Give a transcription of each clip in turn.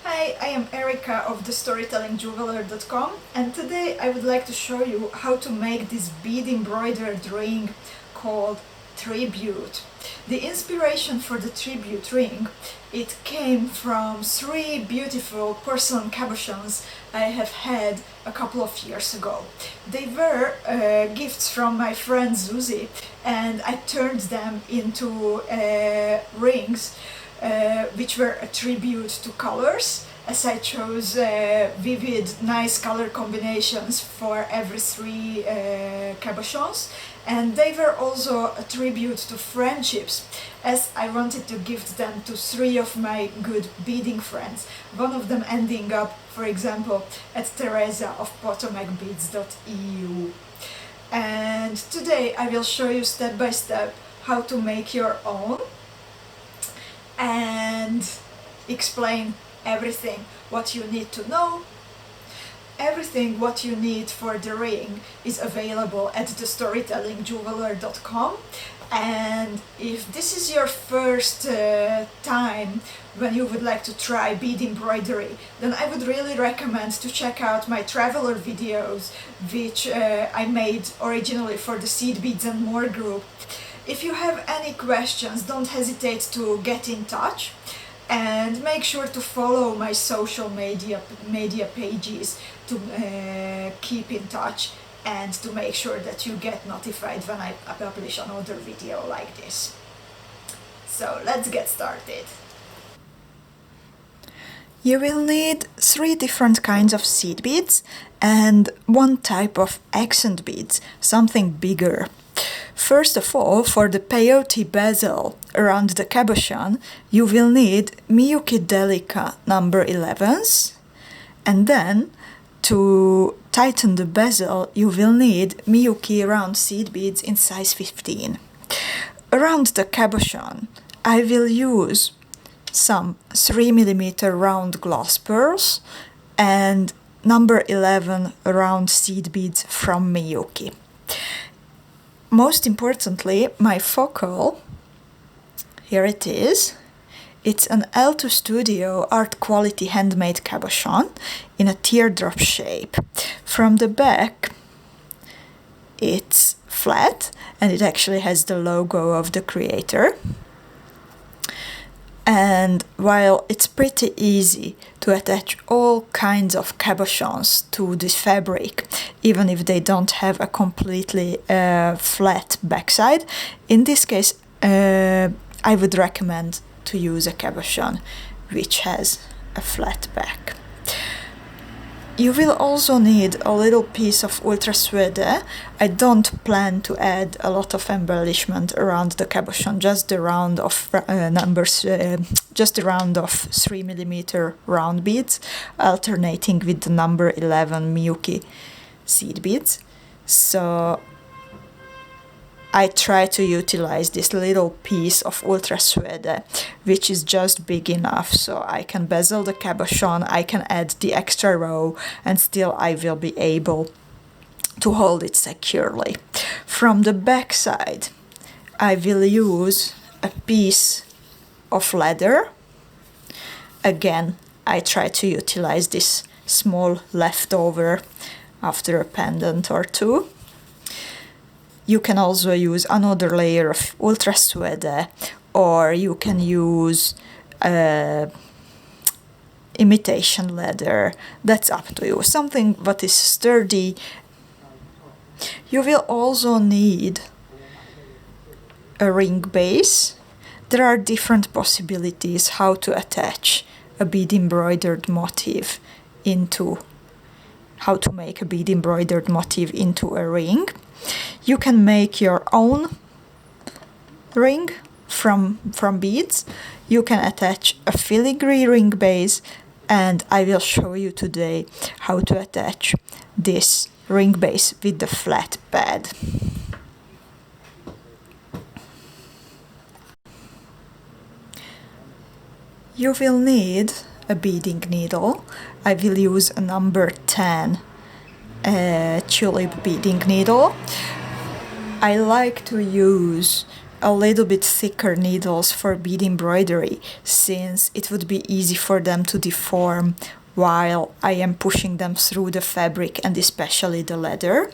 Hi, I am Erika of the storytellingjeweler.com, and today I would like to show you how to make this bead embroidered ring called Tribute. The inspiration for the tribute ring, it came from three beautiful porcelain cabochons I have had a couple of years ago. They were gifts from my friend Zuzi, and I turned them into rings which were a tribute to colors, as I chose vivid, nice color combinations for every three cabochons, and they were also a tribute to friendships, as I wanted to gift them to three of my good beading friends, one of them ending up, for example, at Teresa of PotomacBeads.eu. And today I will show you step by step how to make your own and explain everything what you need to know. Everything what you need for the ring is available at the storytellingjeweler.com, and if this is your first time when you would like to try bead embroidery, then I would really recommend to check out my traveler videos, which I made originally for the Seed Beads and More group. If you have any questions, don't hesitate to get in touch, and make sure to follow my social media pages to keep in touch and to make sure that you get notified when I publish another video like this. So let's get started. You will need three different kinds of seed beads and one type of accent beads, something bigger. First of all, for the peyote bezel around the cabochon, you will need MIYUKI DELICA number 11s, and then to tighten the bezel you will need MIYUKI round seed beads in size 15. Around the cabochon I will use some 3mm round glass pearls and number 11 round seed beads from MIYUKI. Most importantly, my focal, here it is. It's an L2 Studio art quality handmade cabochon in a teardrop shape. From the back, it's flat and it actually has the logo of the creator. And while it's pretty easy to attach all kinds of cabochons to this fabric, even if they don't have a completely flat backside, in this case I would recommend to use a cabochon which has a flat back. You will also need a little piece of ultra SUEDE. I don't plan to add a lot of embellishment around the cabochon, just the round of just a round of 3mm round beads, alternating with the number 11 MIYUKI seed beads. So I try to utilize this little piece of ultra SUEDE, which is just big enough so I can bezel the cabochon, I can add the extra row, and still I will be able to hold it securely. From the back side I will use a piece of leather. Again, I try to utilize this small leftover after a pendant or two. You can also use another layer of ultra SUEDE, or you can use imitation leather. That's up to you. Something that is sturdy. You will also need a ring base. There are different possibilities how to attach a bead embroidered motif into how to make a bead embroidered motif into a ring. You can make your own ring from beads. You can attach a filigree ring base, and I will show you today how to attach this ring base with the flat pad. You will need a beading needle. I will use a number 10 tulip beading needle. I like to use a little bit thicker needles for bead embroidery, since it would be easy for them to deform while I am pushing them through the fabric and especially the leather.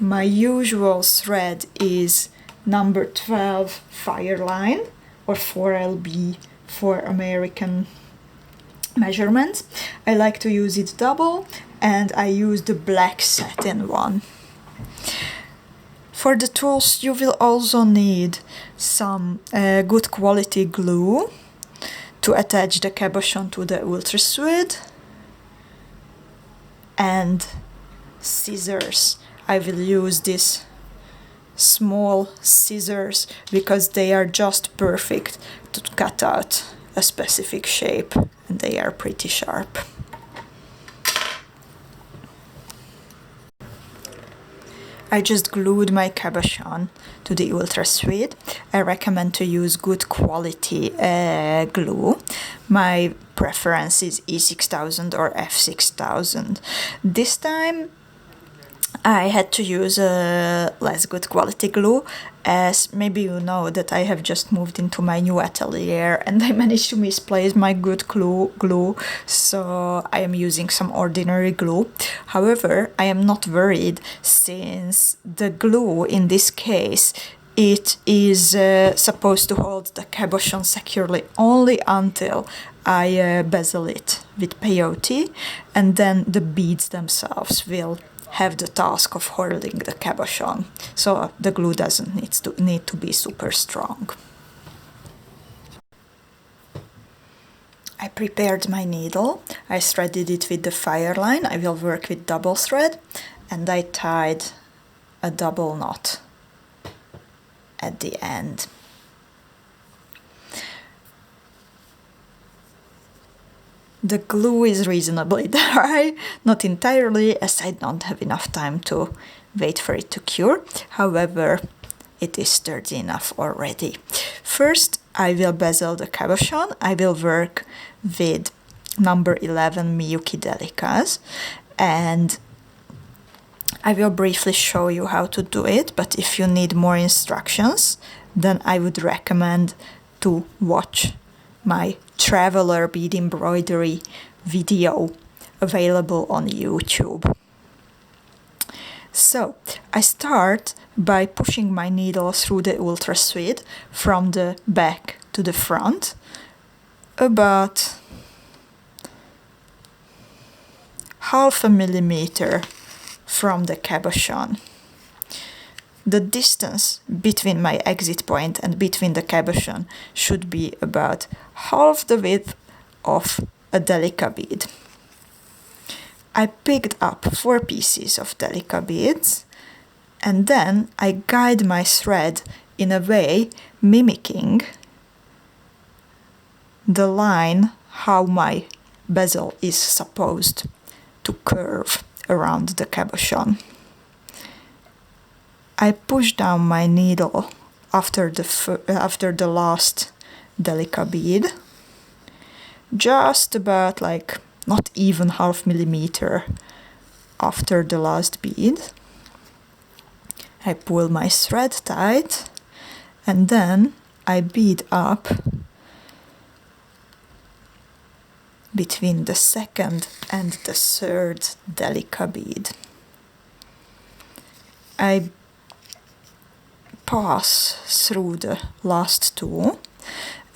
My usual thread is number 12 Fireline, or 4LB for American measurements. I like to use it double, and I use the black satin one. For the tools you will also need some good quality glue to attach the cabochon to the Ultra SUEDE, and scissors. I will use these small scissors because they are just perfect to cut out a specific shape, and they are pretty sharp. I just glued my cabochon to the Ultra SUEDE. I recommend to use good quality glue. My preference is E6000 or F6000. This time I had to use less good quality glue, as maybe you know that I have just moved into my new atelier and I managed to misplace my good glue, so I am using some ordinary glue. However, I am not worried, since the glue in this case, it is supposed to hold the cabochon securely only until I bezel it with peyote, and then the beads themselves will have the task of holding the cabochon, so the glue doesn't need to be super strong. I prepared my needle, I threaded it with the Fireline. I will work with double thread, and I tied a double knot at the end. The glue is reasonably dry, not entirely, as I don't have enough time to wait for it to cure. However, it is sturdy enough already. First, I will bezel the cabochon. I will work with number 11 MIYUKI DELICAs, and I will briefly show you how to do it, but if you need more instructions, then I would recommend to watch my traveler bead embroidery video available on YouTube. So I start by pushing my needle through the Ultra SUEDE from the back to the front, about 0.5 millimeter from the cabochon. The distance between my exit point and between the cabochon should be about half the width of a DELICA bead. I picked up 4 pieces of DELICA beads, and then I guide my thread in a way mimicking the line how my bezel is supposed to curve around the cabochon. I push down my needle after the last DELICA bead, just about like not even 0.5 millimeter after the last bead. I pull my thread tight, and then I bead up between the second and the third DELICA bead. I pass through the last 2,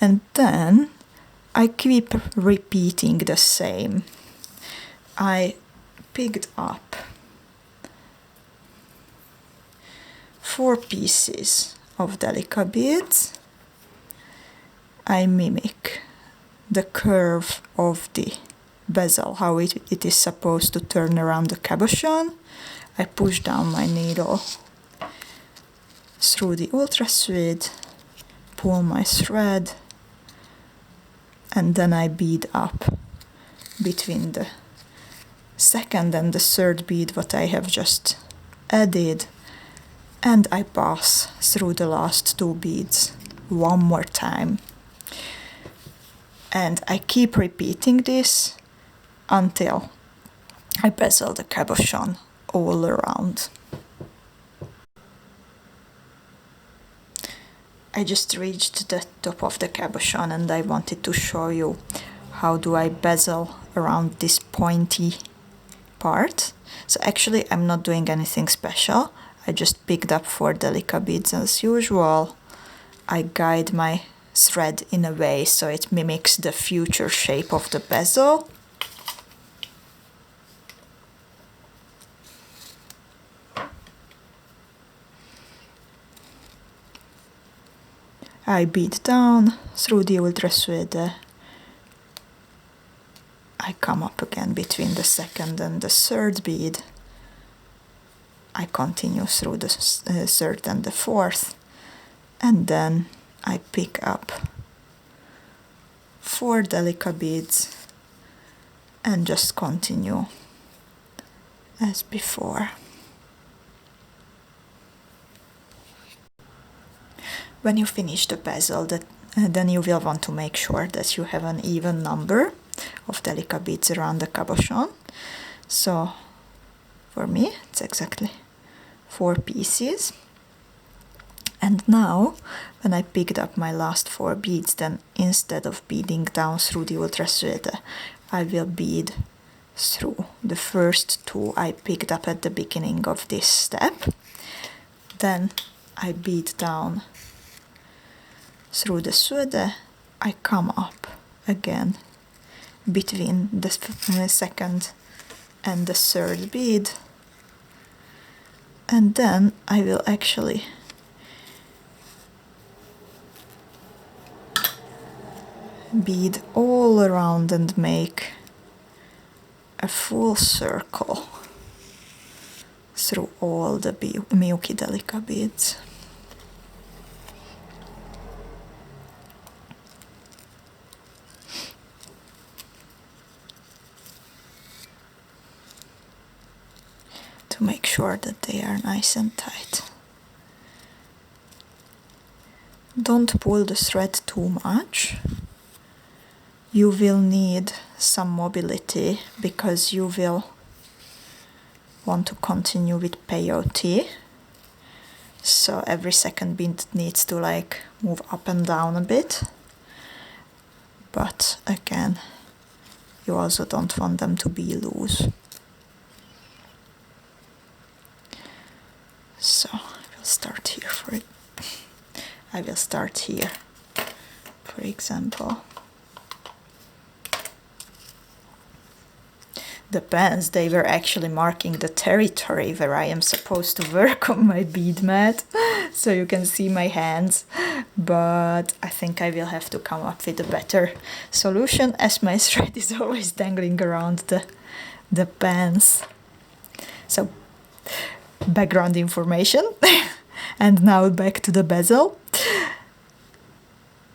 and then I keep repeating the same. I picked up 4 pieces of DELICA beads. I mimic the curve of the bezel, how it is supposed to turn around the cabochon. I push down my needle through the Ultra SUEDE, pull my thread, and then I bead up between the second and the third bead what I have just added, and I pass through the last 2 beads one more time. And I keep repeating this until I bezel the cabochon all around. I just reached the top of the cabochon and I wanted to show you how do I bezel around this pointy part. So actually I'm not doing anything special. I just picked up 4 DELICA beads as usual. I guide my thread in a way so it mimics the future shape of the bezel. I bead down through the ultra SUEDE. I come up again between the second and the third bead. I continue through the third and the fourth, and then I pick up 4 DELICA beads and just continue as before. When you finish the bezel, then you will want to make sure that you have an even number of DELICA beads around the cabochon. So for me it's exactly 4 pieces. And now when I picked up my last 4 beads, then instead of beading down through the ultra SUEDE, I will bead through the first 2 I picked up at the beginning of this step. Then I bead down through the SUEDE. I come up again between the second and the third bead, and then I will actually bead all around and make a full circle through all the MIYUKI DELICA beads. To make sure that they are nice and tight. Don't pull the thread too much. You will need some mobility because you will want to continue with peyote. So every second bead needs to like move up and down a bit. But again, you also don't want them to be loose. So I will start here for it. I will start here, for example. The pens, they were actually marking the territory where I am supposed to work on my bead mat, so you can see my hands, but I think I will have to come up with a better solution as my thread is always dangling around the pens. So background information. And now back to the bezel.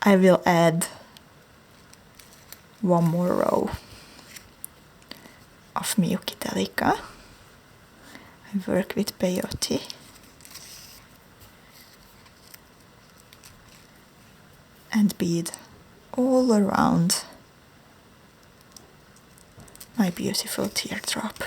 I will add 1 more row of MIYUKI DELICA. I work with peyote. And bead all around my beautiful teardrop.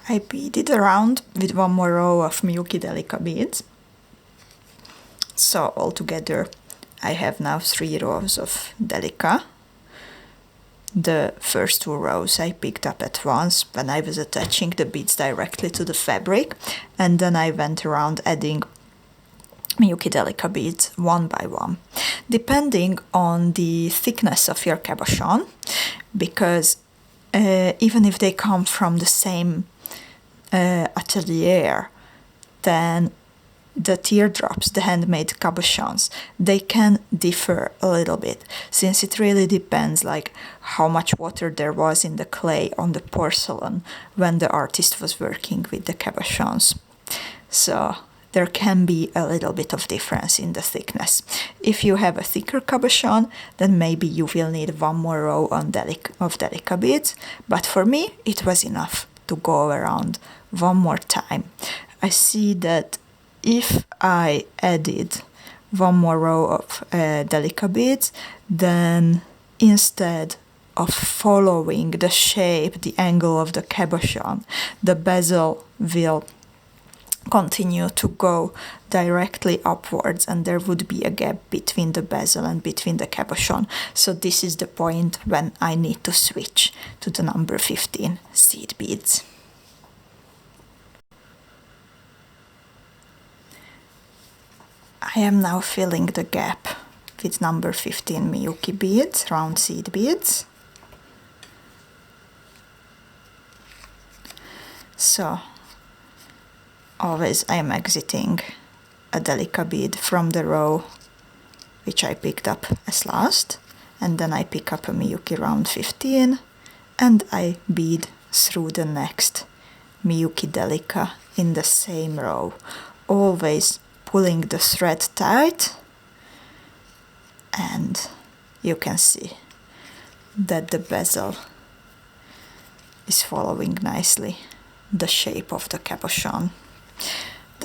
I beaded around with 1 more row of MIYUKI DELICA beads. So altogether I have now 3 rows of DELICA. The first 2 rows I picked up at once when I was attaching the beads directly to the fabric, and then I went around adding MIYUKI DELICA beads one by one, depending on the thickness of your cabochon, because even if they come from the same atelier, then the teardrops, the handmade cabochons, they can differ a little bit, since it really depends like how much water there was in the clay on the porcelain when the artist was working with the cabochons. So there can be a little bit of difference in the thickness. If you have a thicker cabochon, then maybe you will need one more row of DELICA beads, but for me it was enough to go around one more time. I see that if I added one more row of DELICA beads, then instead of following the shape, the angle of the cabochon, the bezel will continue to go directly upwards, and there would be a gap between the bezel and between the cabochon. So this is the point when I need to switch to the number 15 seed beads. I am now filling the gap with number 15 MIYUKI beads, round seed beads. So always I am exiting a DELICA bead from the row which I picked up as last, and then I pick up a MIYUKI round 15 and I bead through the next MIYUKI DELICA in the same row, always pulling the thread tight, and you can see that the bezel is following nicely the shape of the cabochon.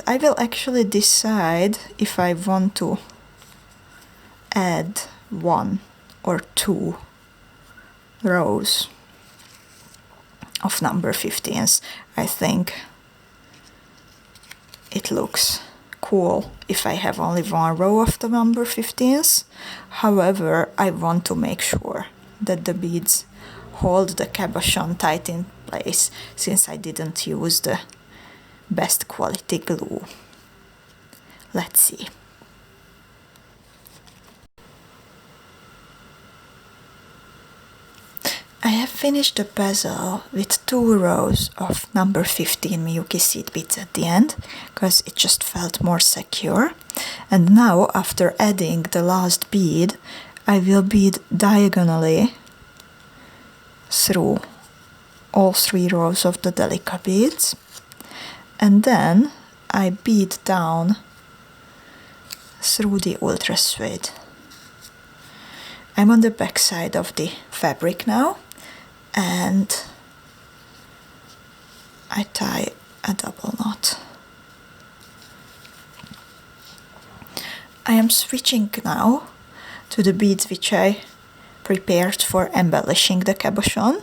I will actually decide if I want to add 1 or 2 rows of number 15s. I think it looks cool if I have only 1 row of the number 15s. However, I want to make sure that the beads hold the cabochon tight in place, since I didn't use the best quality glue. Let's see. I have finished the bezel with 2 rows of number 15 MIYUKI seed beads at the end, because it just felt more secure. And now, after adding the last bead, I will bead diagonally through all 3 rows of the DELICA beads, and then I bead down through the ultra suede. I'm on the back side of the fabric now, and I tie a double knot. I am switching now to the beads which I prepared for embellishing the cabochon.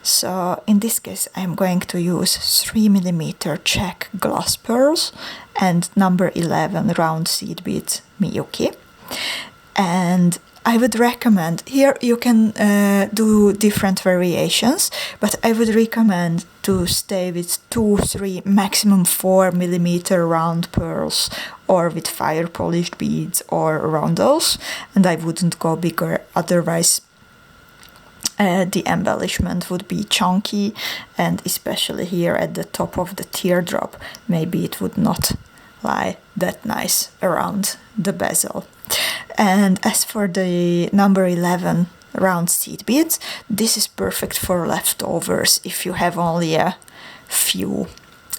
So in this case I'm going to use 3mm Czech glass pearls and number 11 round seed beads MIYUKI. And I would recommend, here you can do different variations, but I would recommend to stay with 2, 3, maximum 4mm round pearls, or with fire polished beads or roundels, and I wouldn't go bigger, otherwise the embellishment would be chunky, and especially here at the top of the teardrop, maybe it would not lie that nice around the bezel. And as for the number 11 round seed beads, this is perfect for leftovers if you have only a few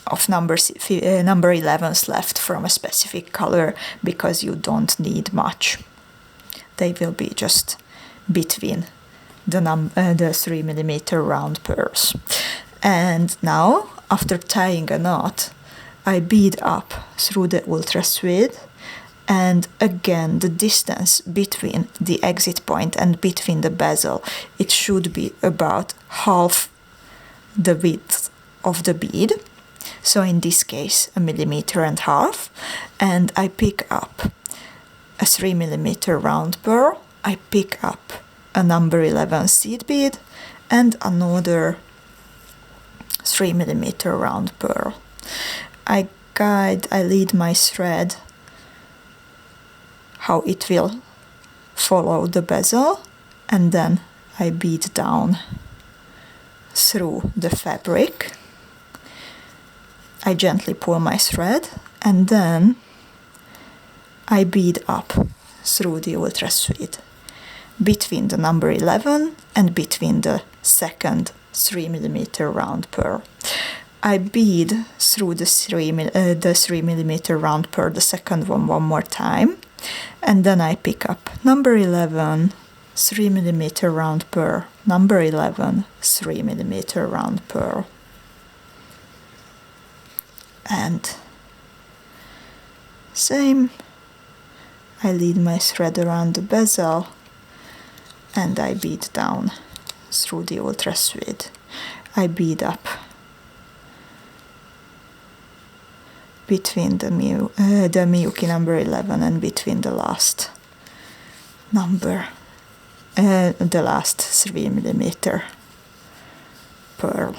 of number 11s left from a specific color, because you don't need much. They will be just between the 3mm round pearls. And now, after tying a knot, I bead up through the ultra suede, and again the distance between the exit point and between the bezel, it should be about half the width of the bead, so in this case 1.5 mm, and I pick up a 3mm round pearl, I pick up a number 11 seed bead and another 3mm round pearl. I lead my thread how it will follow the bezel, and then I bead down through the fabric. I gently pull my thread, and then I bead up through the ultra suede between the number 11 and between the second 3mm round pearl. I bead through the 3mm round pearl, the second one more time, and then I pick up number 11, 3mm round pearl, number 11, 3mm round pearl, and same, I lead my thread around the bezel and I bead down through the ultra SUEDE. I bead up between the MIYUKI number 11 and between the last number, the last 3mm pearl.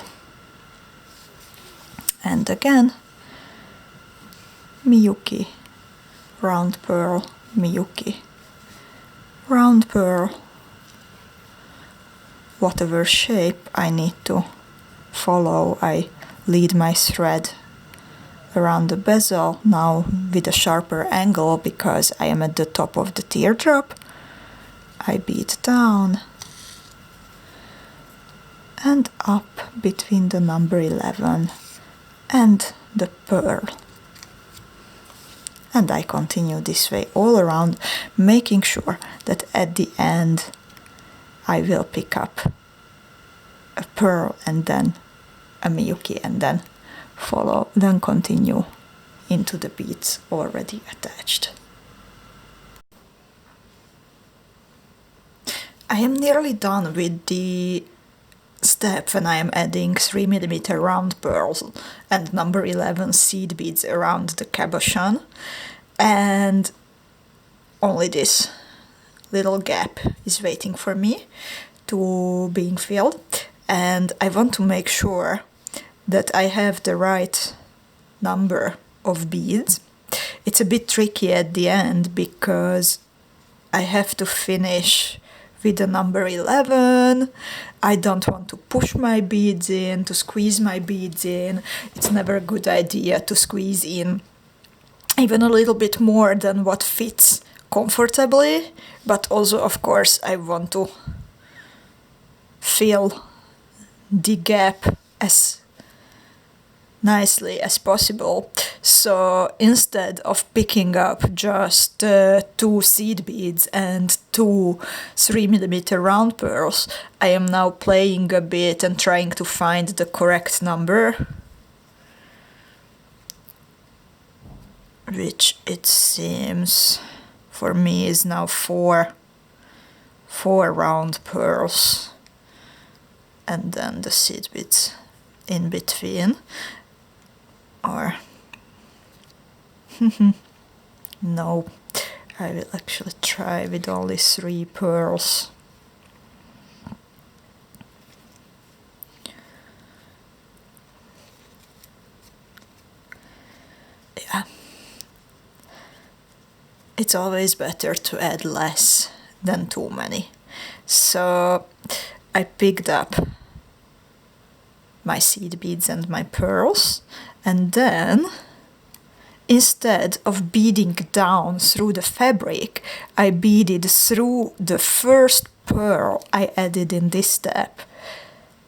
And again, MIYUKI, round pearl, MIYUKI, round pearl, whatever shape I need to follow, I lead my thread around the bezel, now with a sharper angle because I am at the top of the teardrop. I bead down and up between the number 11 and the pearl. And I continue this way all around, making sure that at the end I will pick up a pearl and then a MIYUKI and then continue into the beads already attached. I am nearly done with the step when I am adding 3mm round pearls and number 11 seed beads around the cabochon, and only this little gap is waiting for me to being filled, and I want to make sure that I have the right number of beads. It's a bit tricky at the end because I have to finish with the number 11. I don't want to push my beads in, to squeeze my beads in. It's never a good idea to squeeze in even a little bit more than what fits comfortably, but also, of course, I want to fill the gap as nicely as possible. So instead of picking up just 2 seed beads and 2 3mm round pearls, I am now playing a bit and trying to find the correct number, which it seems for me is now 4 round pearls and then the seed beads in between. Or no, I will actually try with only 3 pearls. Yeah, it's always better to add less than too many. So I picked up my seed beads and my pearls, and then instead of beading down through the fabric, I beaded through the first pearl I added in this step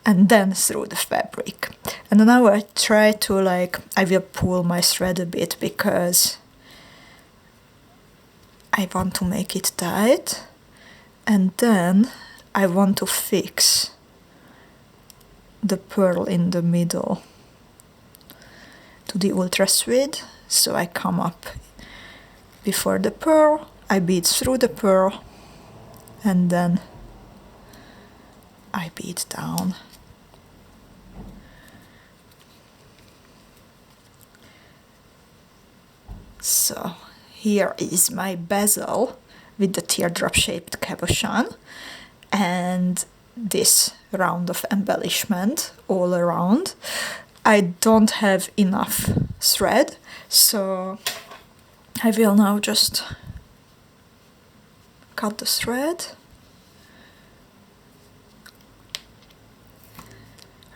and then through the fabric. And now I try to I will pull my thread a bit because I want to make it tight, and then I want to fix the pearl in the middle to the ultra SUEDE. So I come up before the pearl, I bead through the pearl, and then I bead down. So here is my bezel with the teardrop-shaped cabochon and this round of embellishment all around. I don't have enough thread, so I will now just cut the thread,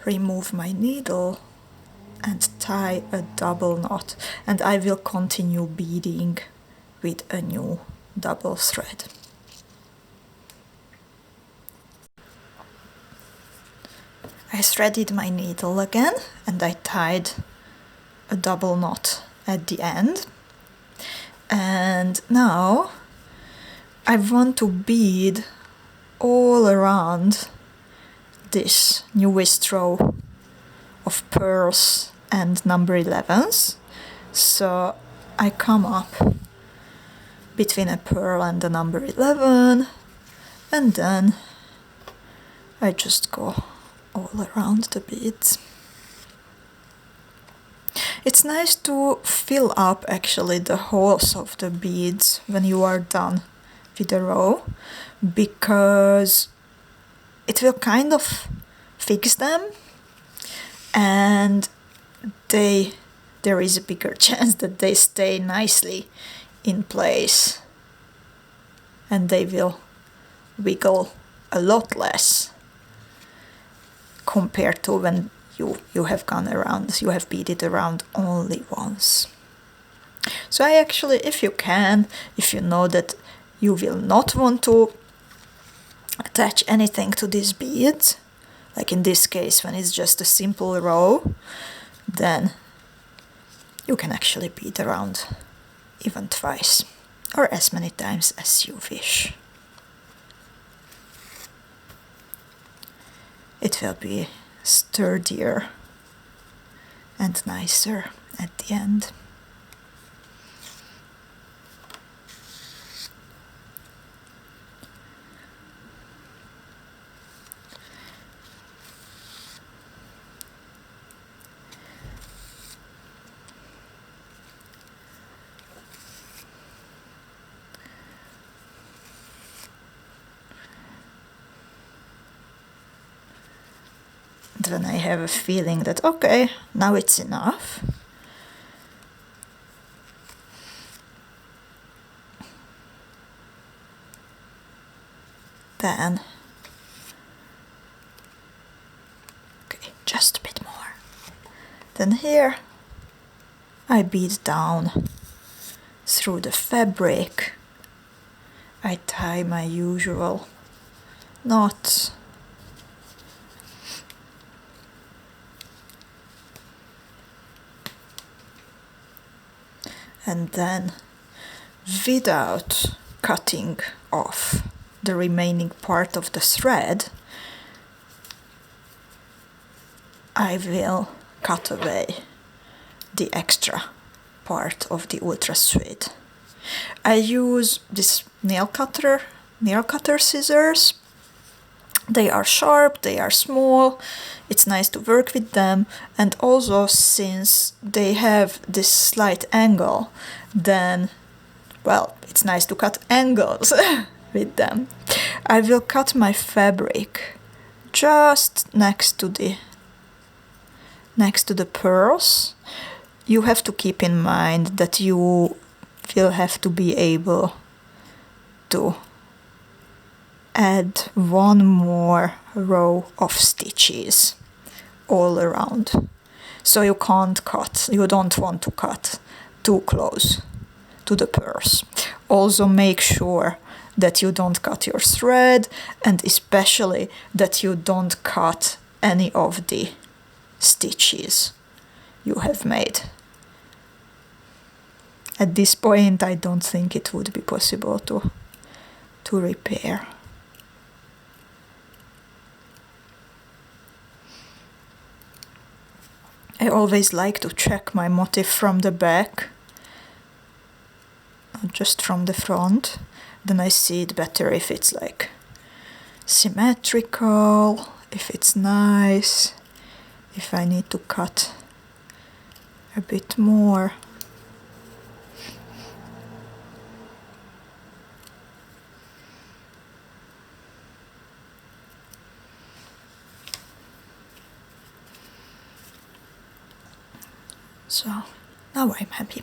remove my needle and tie a double knot, and I will continue beading with a new double thread. I threaded my needle again and I tied a double knot at the end. And now I want to bead all around this newest row of pearls and number 11s. So I come up between a pearl and the number 11, and then I just go all around the beads. It's nice to fill up actually the holes of the beads when you are done with the row, because it will kind of fix them, and there is a bigger chance that they stay nicely in place and they will wiggle a lot less compared to when you have gone around, you have beaded around only once. So I actually, if you know that you will not want to attach anything to these beads, like in this case when it's just a simple row, then you can actually bead around even twice or as many times as you wish. It will be sturdier and nicer at the end. When I have a feeling that okay, now it's enough, then okay, just a bit more. Then here I bead down through the fabric. I tie my usual knots. And then, without cutting off the remaining part of the thread, I will cut away the extra part of the ultra suede. I use this nail cutter scissors. They are sharp, they are small, it's nice to work with them, and also since they have this slight angle, then, well, it's nice to cut angles with them. I will cut my fabric just next to the pearls. You have to keep in mind that you will have to be able to add one more row of stitches all around. So you don't want to cut too close to the pearls. Also make sure that you don't cut your thread, and especially that you don't cut any of the stitches you have made. At this point I don't think it would be possible to repair. I always like to check my motif from the back, not just from the front. Then I see it better if it's like symmetrical, if it's nice, if I need to cut a bit more. So now I'm happy.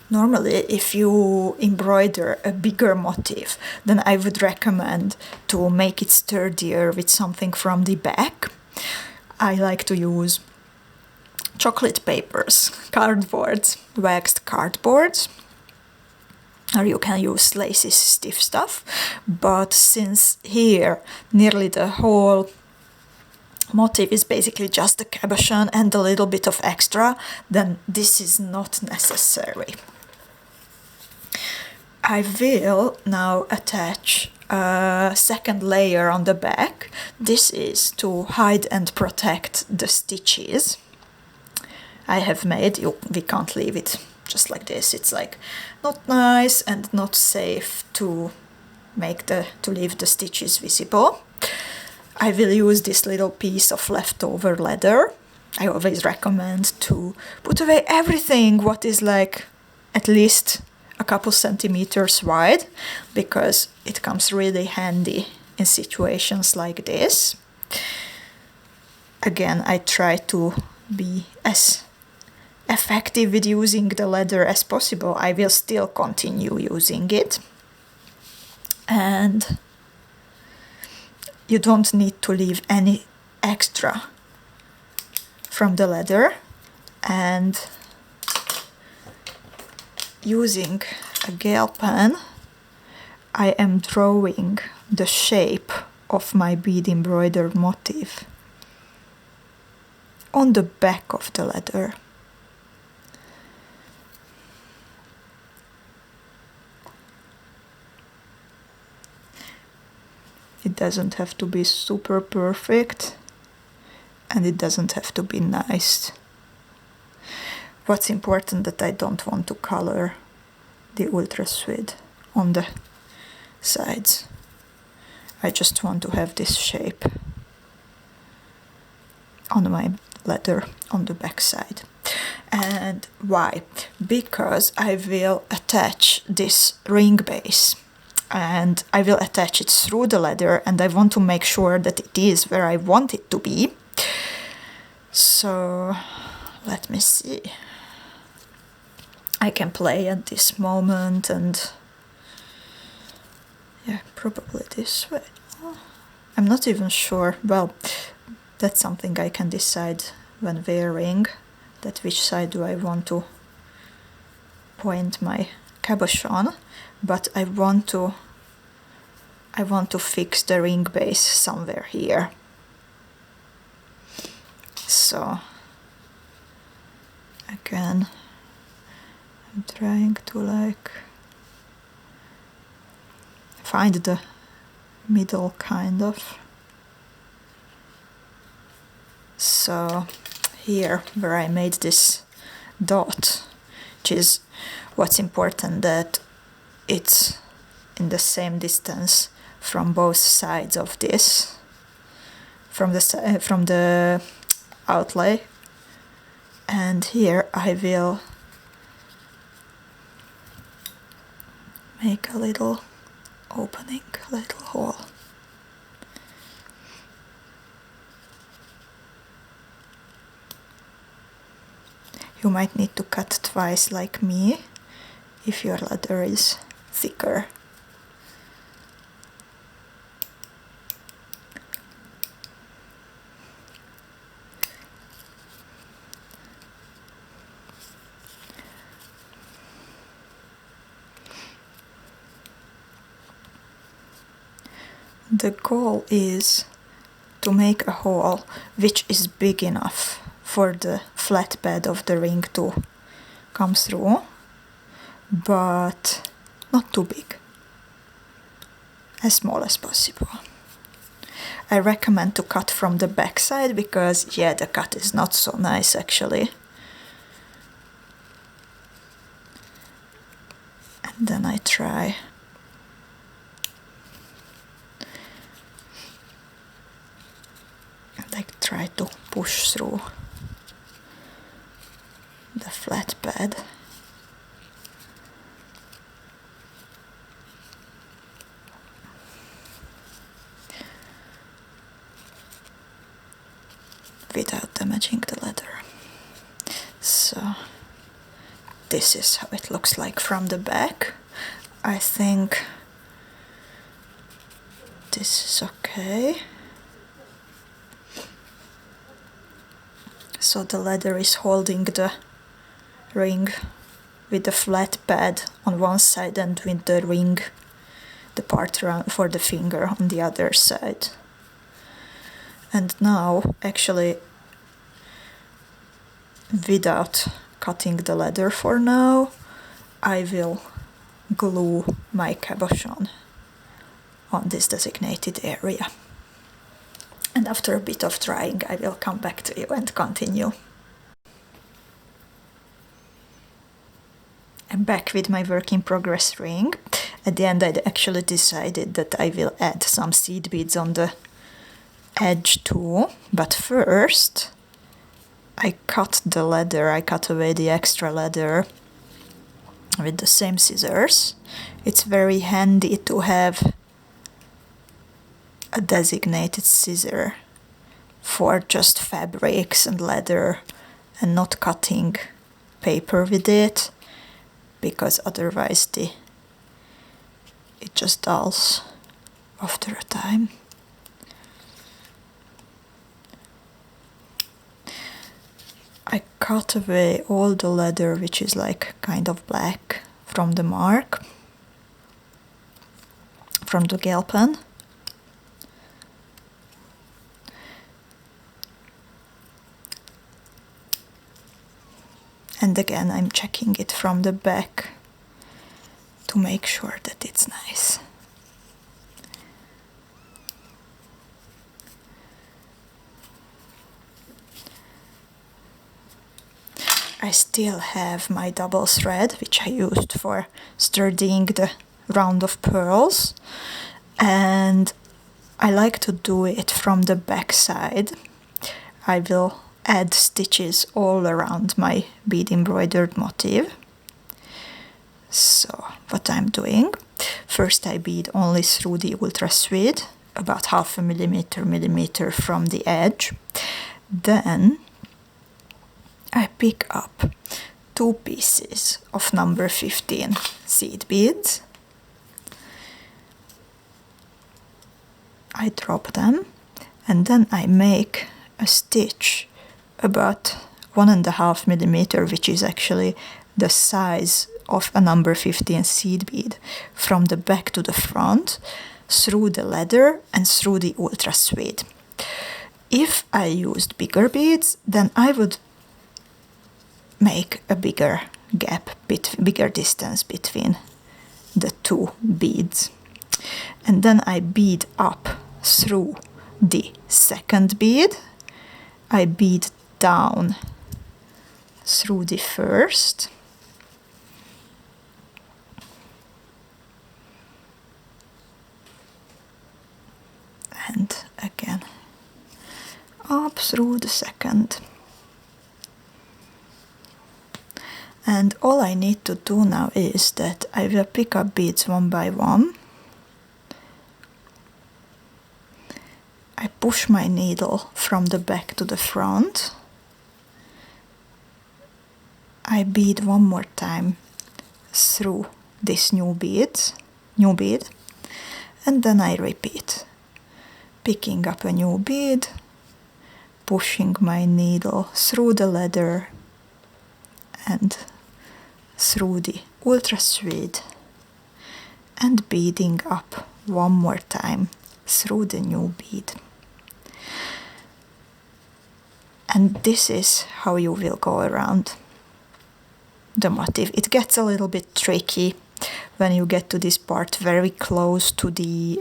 Normally, if you embroider a bigger motif, then I would recommend to make it sturdier with something from the back. I like to use chocolate papers, cardboards, waxed cardboards. or you can use lacy stiff stuff, but since here nearly the whole motif is basically just the cabochon and a little bit of extra, then this is not necessary. I will now attach a second layer on the back. This is to hide and protect the stitches I have made. We can't leave it just like this. It's like not nice and not safe to leave the stitches visible. I will use this little piece of leftover leather. I always recommend to put away everything what is like at least a couple centimeters wide, because it comes really handy in situations like this. Again, I try to be as effective with using the leather as possible. I will still continue using it. And you don't need to leave any extra from the leather. And using a gel pen, I am drawing the shape of my bead embroidered motif on the back of the leather. It doesn't have to be super perfect, and it doesn't have to be nice. What's important that I don't want to color the ultra suede on the sides. I just want to have this shape on my leather on the back side. And why? Because I will attach this ring base, and I will attach it through the leather, and I want to make sure that it is where I want it to be. So let me see. I can play at this moment, and yeah, probably this way. I'm not even sure. Well, that's something I can decide when wearing, that which side do I want to point my cabochon, but I want to fix the ring base somewhere here. So again, I'm trying to like find the middle kind of. So here where I made this dot, which is what's important, that it's in the same distance from both sides of this, from the outlay. And here I will make a little opening, a little hole. You might need to cut twice like me if your leather is thicker. The goal is to make a hole which is big enough for the flat bed of the ring to come through, but not too big, as small as possible. I recommend to cut from the back side because, yeah, the cut is not so nice actually. And then I try to push through the flat bed. Without damaging the leather. So this is how it looks like from the back. I think this is okay. So the leather is holding the ring with the flat pad on one side and with the ring, the part around for the finger on the other side. And now, actually, without cutting the leather for now, I will glue my cabochon on this designated area. And after a bit of drying, I will come back to you and continue. I'm back with my work in progress ring. At the end, I actually decided that I will add some seed beads on the edge too, but first I cut the leather, I cut away the extra leather with the same scissors. It's very handy to have a designated scissor for just fabrics and leather and not cutting paper with it, because otherwise it just dulls after a time. I cut away all the leather which is like kind of black from the mark, from the gel pen. And again, I'm checking it from the back to make sure that it's nice. I still have my double thread, which I used for sturdying the round of pearls, and I like to do it from the back side. I will add stitches all around my bead embroidered motif. So what I'm doing, first I bead only through the ultra suede, about half a millimeter from the edge. Then I pick up 2 pieces of number 15 seed beads. I drop them and then I make a stitch about 1.5 millimeter, which is actually the size of a number 15 seed bead, from the back to the front, through the leather and through the ultra suede. If I used bigger beads, then I would make a bigger gap, bigger distance between the 2 beads. And then I bead up through the second bead. I bead down through the first. And again up through the second. And all I need to do now is that I will pick up beads one by one. I push my needle from the back to the front. I bead one more time through this new bead, and then I repeat, picking up a new bead, pushing my needle through the leather and through the ultra suede, and beading up one more time through the new bead. And this is how you will go around the motif. It gets a little bit tricky when you get to this part very close to the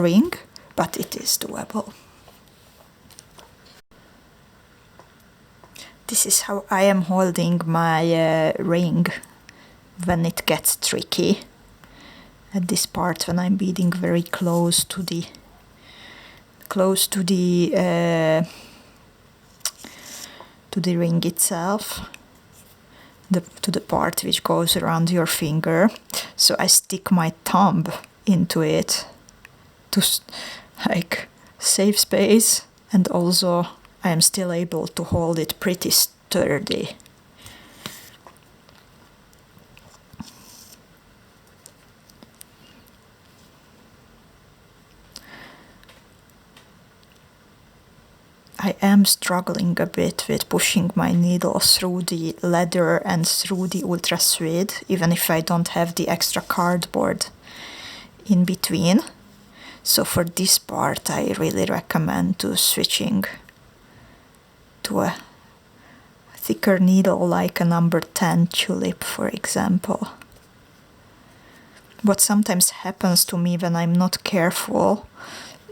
ring, but it is doable. This is how I am holding my ring when it gets tricky. At this part, when I'm beading very close to the ring itself, to the part which goes around your finger. So I stick my thumb into it to like save space, and also I am still able to hold it pretty sturdy. I am struggling a bit with pushing my needle through the leather and through the ultra suede, even if I don't have the extra cardboard in between. So for this part I really recommend to switching to a thicker needle like a number 10 tulip, for example. What sometimes happens to me when I'm not careful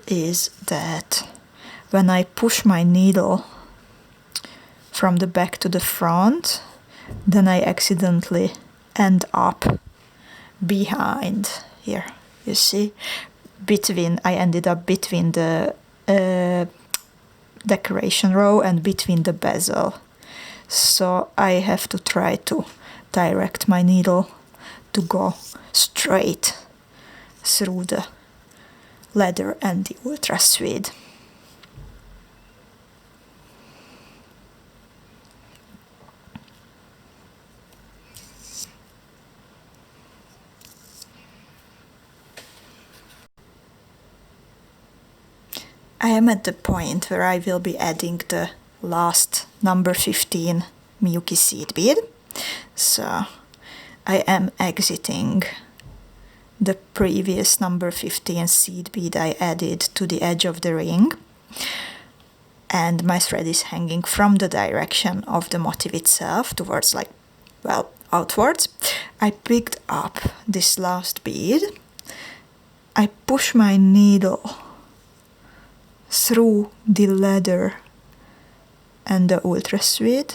is that when I push my needle from the back to the front, then I accidentally end up behind here, you see, I ended up between the decoration row and between the bezel. So I have to try to direct my needle to go straight through the leather and the ultra suede. I am at the point where I will be adding the last number 15 MIYUKI seed bead. So I am exiting the previous number 15 seed bead I added to the edge of the ring, and my thread is hanging from the direction of the motif itself towards, like, well, outwards. I picked up this last bead, I push my needle through the leather and the ultra suede.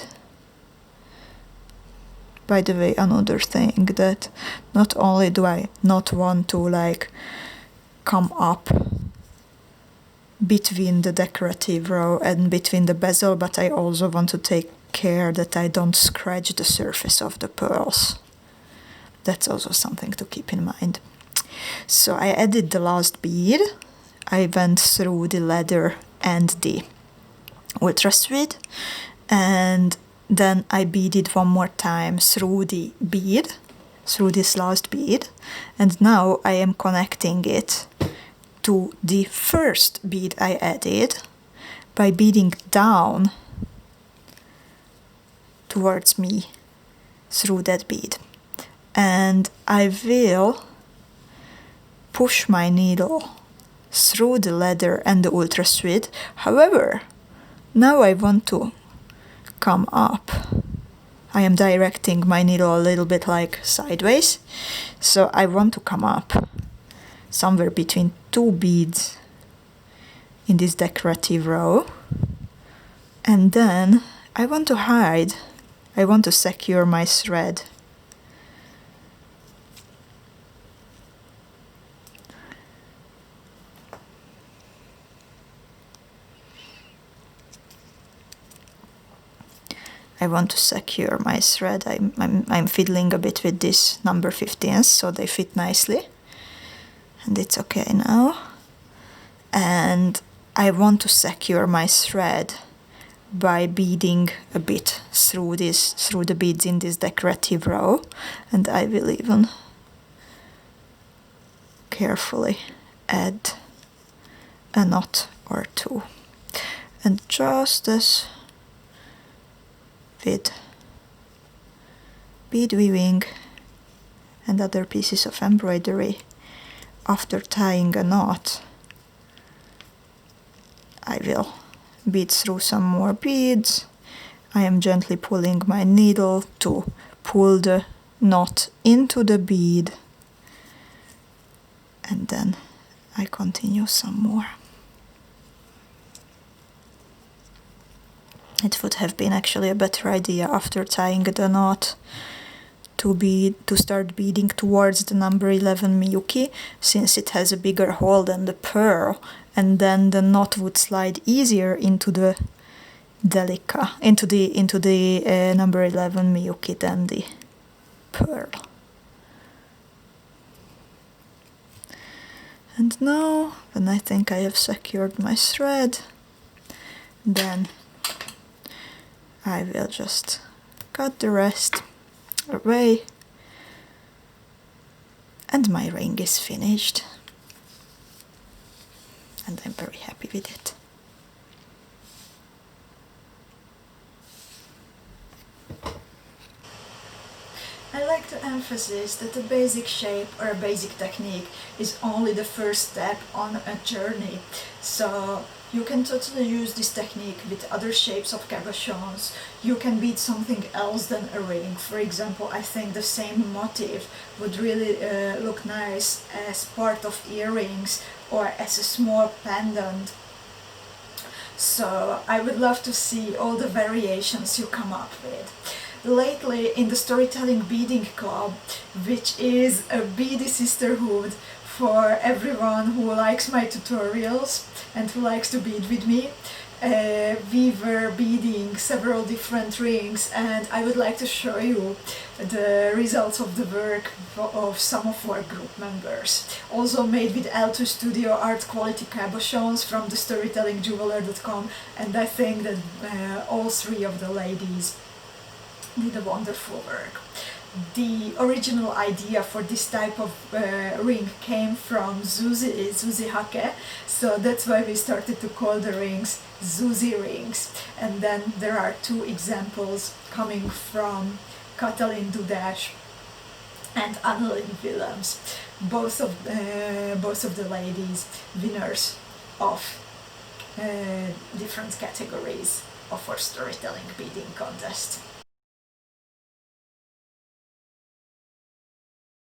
By the way, another thing, that not only do I not want to like come up between the decorative row and between the bezel, but I also want to take care that I don't scratch the surface of the pearls. That's also something to keep in mind. So I added the last bead, I went through the leather and the ultra suede, and then I beaded one more time through the bead, through this last bead, and now I am connecting it to the first bead I added by beading down towards me through that bead. And I will push my needle through the leather and the ultra suede. However, now I want to come up. I am directing my needle a little bit like sideways, so I want to come up somewhere between two beads in this decorative row, and then I want to hide, I want to secure my thread. I want to secure my thread. I'm fiddling a bit with these number 15s so they fit nicely, and it's okay now. And I want to secure my thread by beading a bit through the beads in this decorative row, and I will even carefully add a knot or two. And just as with bead weaving and other pieces of embroidery, after tying a knot, I will bead through some more beads. I am gently pulling my needle to pull the knot into the bead, and then I continue some more. It would have been actually a better idea after tying the knot to start beading towards the number 11 MIYUKI, since it has a bigger hole than the pearl, and then the knot would slide easier into the DELICA, into the number 11 MIYUKI than the pearl. And now, when I think I have secured my thread, then I will just cut the rest away, and my ring is finished, and I'm very happy with it. I like to emphasize that a basic shape or a basic technique is only the first step on a journey. So you can totally use this technique with other shapes of cabochons. You can bead something else than a ring. For example, I think the same motif would really look nice as part of earrings or as a small pendant. So I would love to see all the variations you come up with. Lately in the Storytelling Beading Club, which is a beady sisterhood for everyone who likes my tutorials and who likes to bead with me, we were beading several different rings, and I would like to show you the results of the work of some of our group members. Also made with L2 Studio art quality cabochons from the storytellingjeweler.com, and I think that all three of the ladies did a wonderful work. The original idea for this type of ring came from Zuzi Hake, so that's why we started to call the rings Zuzi rings. And then there are two examples coming from Katalin Dudas and Annelien Willems, both of the ladies winners of different categories of our storytelling beading contest.